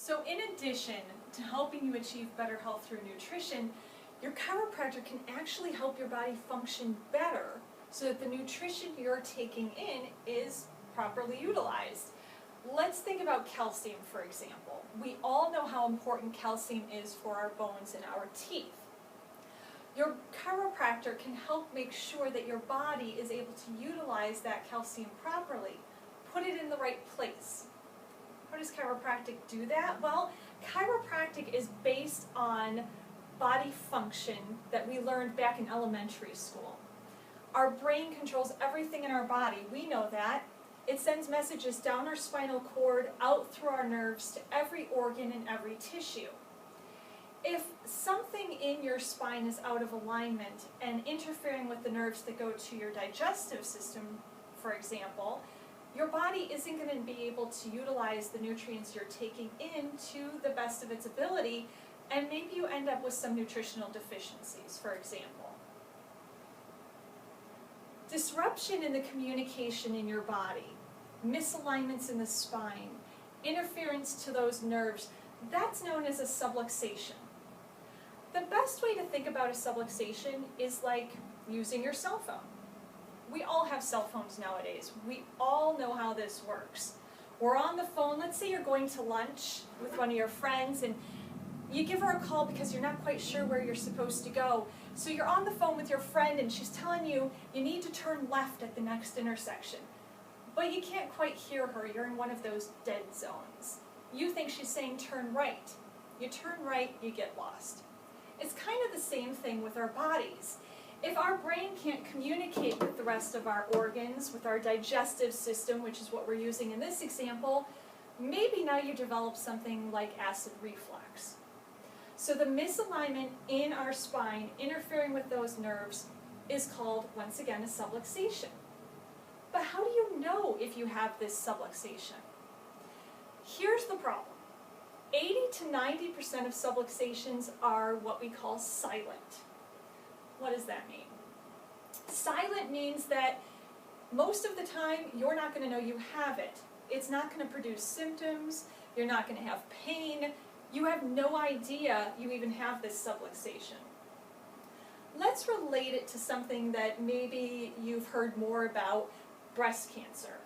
So in addition to helping you achieve better health through nutrition, your chiropractor can actually help your body function better so that the nutrition you're taking in is properly utilized. Let's think about calcium, for example. We all know how important calcium is for our bones and our teeth. Your chiropractor can help make sure that your body is able to utilize that calcium properly, put it in the right place. How does chiropractic do that? Well, chiropractic is based on body function that we learned back in elementary school. Our brain controls everything in our body. We know that. It sends messages down our spinal cord, out through our nerves, to every organ and every tissue. If something in your spine is out of alignment and interfering with the nerves that go to your digestive system, for example, your body isn't going to be able to utilize the nutrients you're taking in to the best of its ability, and maybe you end up with some nutritional deficiencies, for example. Disruption in the communication in your body, misalignments in the spine, interference to those nerves, that's known as a subluxation. The best way to think about a subluxation is like using your cell phone. We all have cell phones nowadays. We all know how this works. We're on the phone, let's say you're going to lunch with one of your friends and you give her a call because you're not quite sure where you're supposed to go. So you're on the phone with your friend and she's telling you you need to turn left at the next intersection. But you can't quite hear her, you're in one of those dead zones. You think she's saying turn right. You turn right, you get lost. It's kind of the same thing with our bodies. If our brain can't communicate with the rest of our organs, with our digestive system, which is what we're using in this example, maybe now you develop something like acid reflux. So the misalignment in our spine, interfering with those nerves, is called, once again, a subluxation. But how do you know if you have this subluxation? Here's the problem. 80 to 90% of subluxations are what we call silent. What does that mean? Silent means that most of the time you're not going to know you have it. It's not going to produce symptoms, you're not going to have pain, you have no idea you even have this subluxation. Let's relate it to something that maybe you've heard more about, breast cancer.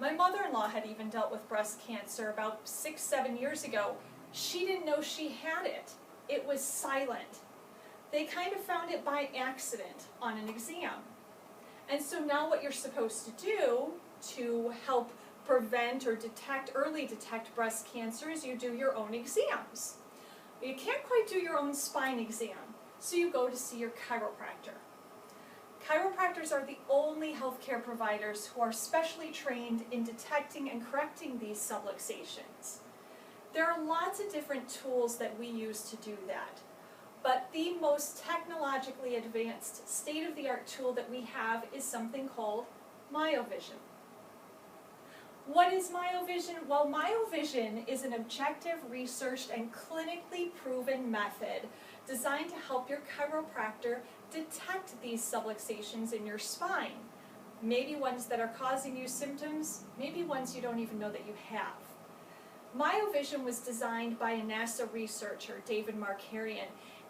My mother-in-law had even dealt with breast cancer about 6-7 years ago. She didn't know she had it. It was silent. They kind of found it by accident on an exam. And so now what you're supposed to do to help prevent or early detect breast cancer is you do your own exams. But you can't quite do your own spine exam, so you go to see your chiropractor. Chiropractors are the only healthcare providers who are specially trained in detecting and correcting these subluxations. There are lots of different tools that we use to do that, but the most technologically advanced, state-of-the-art tool that we have is something called MyoVision. What is MyoVision? Well, MyoVision is an objective, researched, and clinically proven method designed to help your chiropractor detect these subluxations in your spine. Maybe ones that are causing you symptoms, maybe ones you don't even know that you have. MyoVision was designed by a NASA researcher, David Markarian,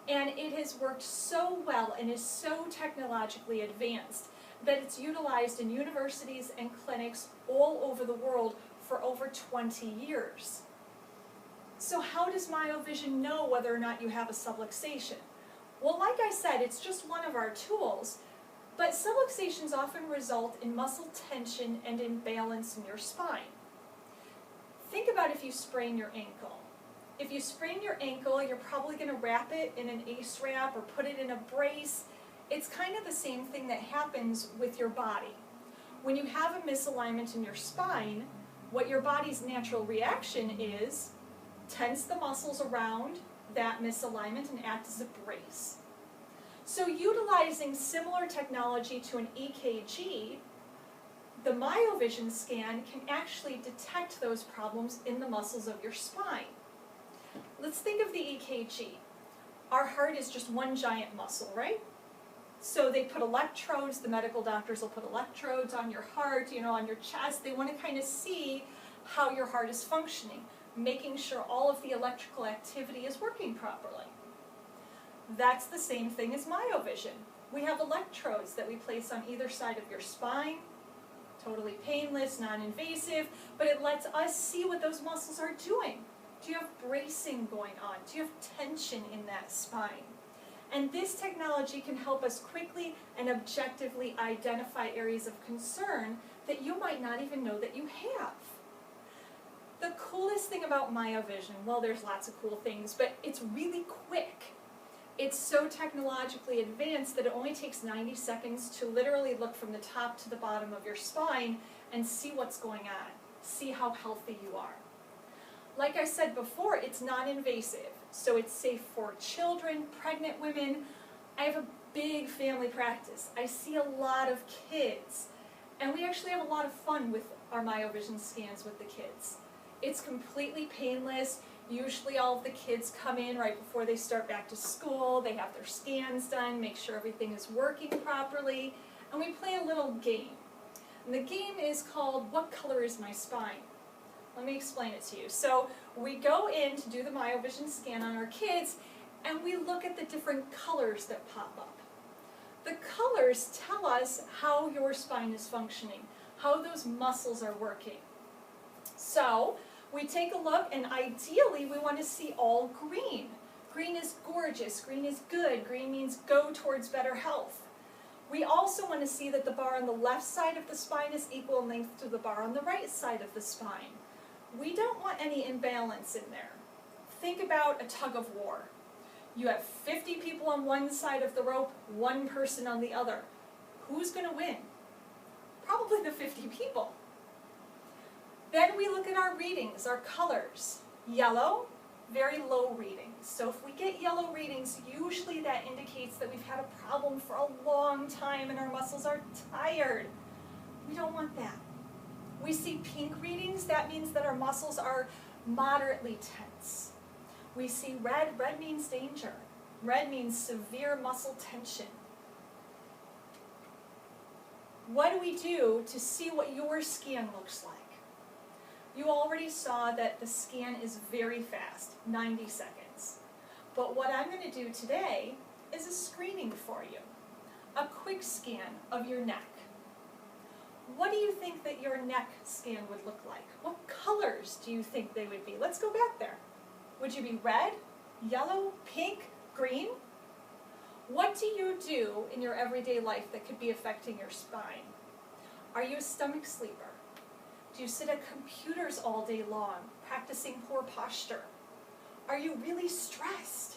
and it has worked so well and is so technologically advanced that it's utilized in universities and clinics all over the world for over 20 years. So how does MyoVision know whether or not you have a subluxation? Well, like I said, it's just one of our tools, but subluxations often result in muscle tension and imbalance in your spine. Think about if you sprain your ankle. If you sprain your ankle, you're probably going to wrap it in an ACE wrap or put it in a brace. It's kind of the same thing that happens with your body. When you have a misalignment in your spine, what your body's natural reaction is tense the muscles around that misalignment and act as a brace. So utilizing similar technology to an EKG, the MyoVision scan can actually detect those problems in the muscles of your spine. Let's think of the EKG. Our heart is just one giant muscle, right? So they put electrodes, the medical doctors will put electrodes on your heart, on your chest. They want to kind of see how your heart is functioning. making sure all of the electrical activity is working properly. That's the same thing as MyoVision. We have electrodes that we place on either side of your spine, totally painless, non-invasive, but it lets us see what those muscles are doing. Do you have bracing going on? Do you have tension in that spine? And this technology can help us quickly and objectively identify areas of concern that you might not even know that you have. The coolest thing about MyoVision, well, there's lots of cool things, but it's really quick. It's so technologically advanced that it only takes 90 seconds to literally look from the top to the bottom of your spine and see what's going on, see how healthy you are. Like I said before, it's non-invasive, so it's safe for children, pregnant women. I have a big family practice. I see a lot of kids, and we actually have a lot of fun with our MyoVision scans with the kids. It's completely painless. Usually all of the kids come in right before they start back to school. They have their scans done, make sure everything is working properly, and we play a little game. And the game is called, What Color is My Spine? Let me explain it to you. So we go in to do the MyoVision scan on our kids, and we look at the different colors that pop up. The colors tell us how your spine is functioning, how those muscles are working. So we take a look, and ideally we want to see all green. Green is gorgeous, green is good, green means go towards better health. We also want to see that the bar on the left side of the spine is equal in length to the bar on the right side of the spine. We don't want any imbalance in there. Think about a tug of war. You have 50 people on one side of the rope, one person on the other. Who's going to win? Probably the 50 people. Then we look at our readings, our colors. Yellow, very low readings. So if we get yellow readings, usually that indicates that we've had a problem for a long time and our muscles are tired. We don't want that. We see pink readings, that means that our muscles are moderately tense. We see red, red means danger. Red means severe muscle tension. What do we do to see what your scan looks like? You already saw that the scan is very fast, 90 seconds. But what I'm going to do today is a screening for you, a quick scan of your neck. What do you think that your neck scan would look like? What colors do you think they would be? Let's go back there. Would you be red, yellow, pink, green? What do you do in your everyday life that could be affecting your spine? Are you a stomach sleeper? Do you sit at computers all day long, practicing poor posture? Are you really stressed?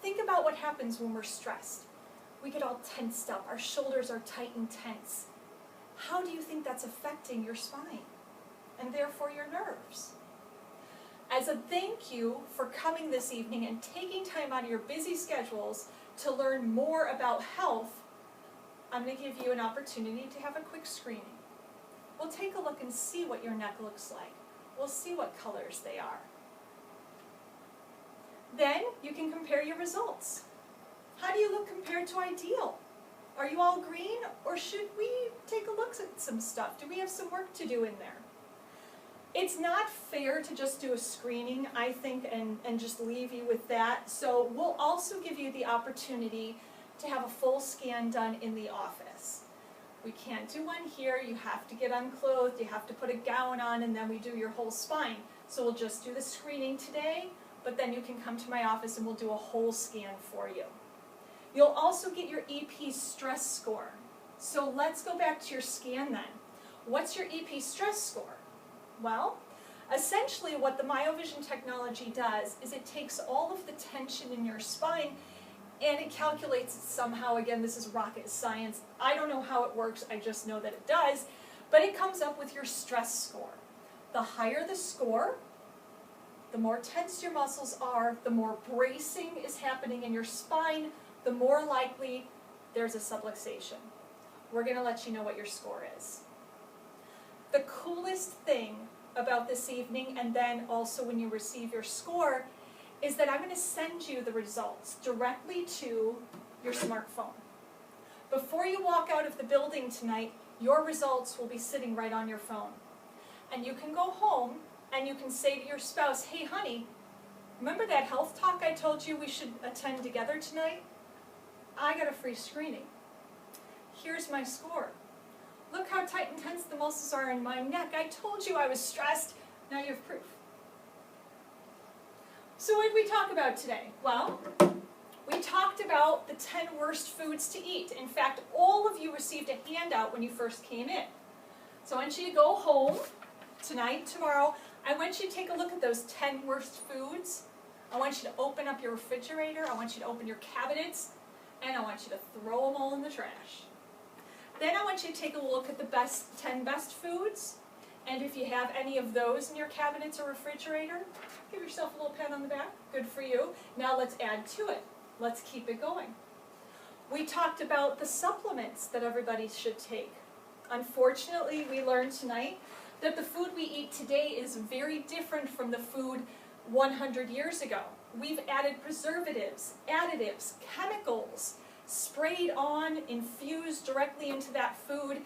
Think about what happens when we're stressed. We get all tensed up, our shoulders are tight and tense. How do you think that's affecting your spine, and therefore your nerves? As a thank you for coming this evening and taking time out of your busy schedules to learn more about health, I'm going to give you an opportunity to have a quick screening. We'll take a look and see what your neck looks like. We'll see what colors they are. Then you can compare your results. How do you look compared to ideal? Are you all green, or should we take a look at some stuff? Do we have some work to do in there? It's not fair to just do a screening, I think, and just leave you with that. So we'll also give you the opportunity to have a full scan done in the office. We can't do one here. You have to get unclothed, you have to put a gown on, and then we do your whole spine. So we'll just do the screening today, but then you can come to my office and we'll do a whole scan for you. You'll also get your EP stress score. So let's go back to your scan then. What's your EP stress score? Well, essentially what the MyoVision technology does is it takes all of the tension in your spine and it calculates it somehow. Again, this is rocket science. I don't know how it works, I just know that it does, but it comes up with your stress score. The higher the score, the more tense your muscles are, the more bracing is happening in your spine, the more likely there's a subluxation. We're going to let you know what your score is. The coolest thing about this evening, and then also when you receive your score, is that I'm going to send you the results directly to your smartphone. Before you walk out of the building tonight, your results will be sitting right on your phone. And you can go home and you can say to your spouse, hey honey, remember that health talk I told you we should attend together tonight? I got a free screening. Here's my score. Look how tight and tense the muscles are in my neck. I told you I was stressed. Now you have proof. So what did we talk about today? Well, we talked about the 10 worst foods to eat. In fact, all of you received a handout when you first came in. So I want you to go home tonight, tomorrow. I want you to take a look at those 10 worst foods. I want you to open up your refrigerator. I want you to open your cabinets. And I want you to throw them all in the trash. Then I want you to take a look at the 10 best foods. And if you have any of those in your cabinets or refrigerator, give yourself a little pat on the back. Good for you. Now let's add to it. Let's keep it going. We talked about the supplements that everybody should take. Unfortunately, we learned tonight that the food we eat today is very different from the food 100 years ago. We've added preservatives, additives, chemicals, sprayed on, infused directly into that food.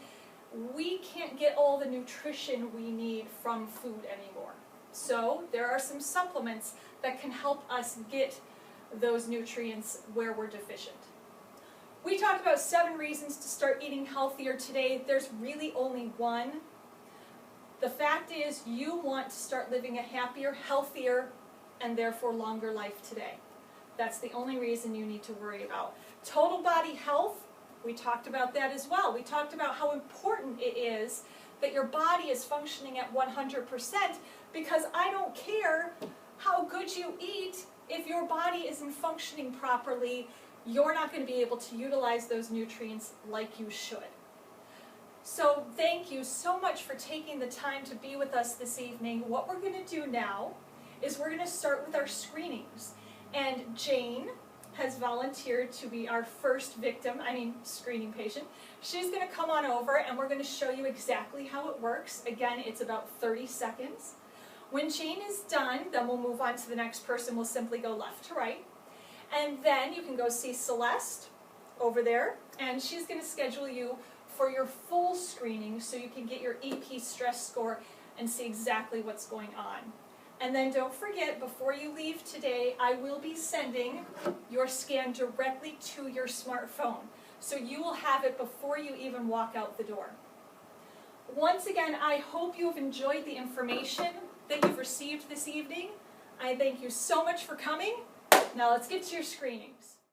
We can't get all the nutrition we need from food anymore. So there are some supplements that can help us get those nutrients where we're deficient. We talked about 7 reasons to start eating healthier today. There's really only one. The fact is, you want to start living a happier, healthier, and therefore longer life today. That's the only reason you need to worry about. Total body health, we talked about that as well. We talked about how important it is that your body is functioning at 100%, because I don't care how good you eat, if your body isn't functioning properly, you're not going to be able to utilize those nutrients like you should. So thank you so much for taking the time to be with us this evening. What we're going to do now is we're going to start with our screenings. And Jane has volunteered to be our first screening patient. She's going to come on over and we're going to show you exactly how it works. Again, it's about 30 seconds. When Jane is done, then we'll move on to the next person. We'll simply go left to right. And then you can go see Celeste over there, and she's going to schedule you for your full screening so you can get your EP stress score and see exactly what's going on. And then don't forget, before you leave today, I will be sending your scan directly to your smartphone. So you will have it before you even walk out the door. Once again, I hope you have enjoyed the information that you've received this evening. I thank you so much for coming. Now let's get to your screening.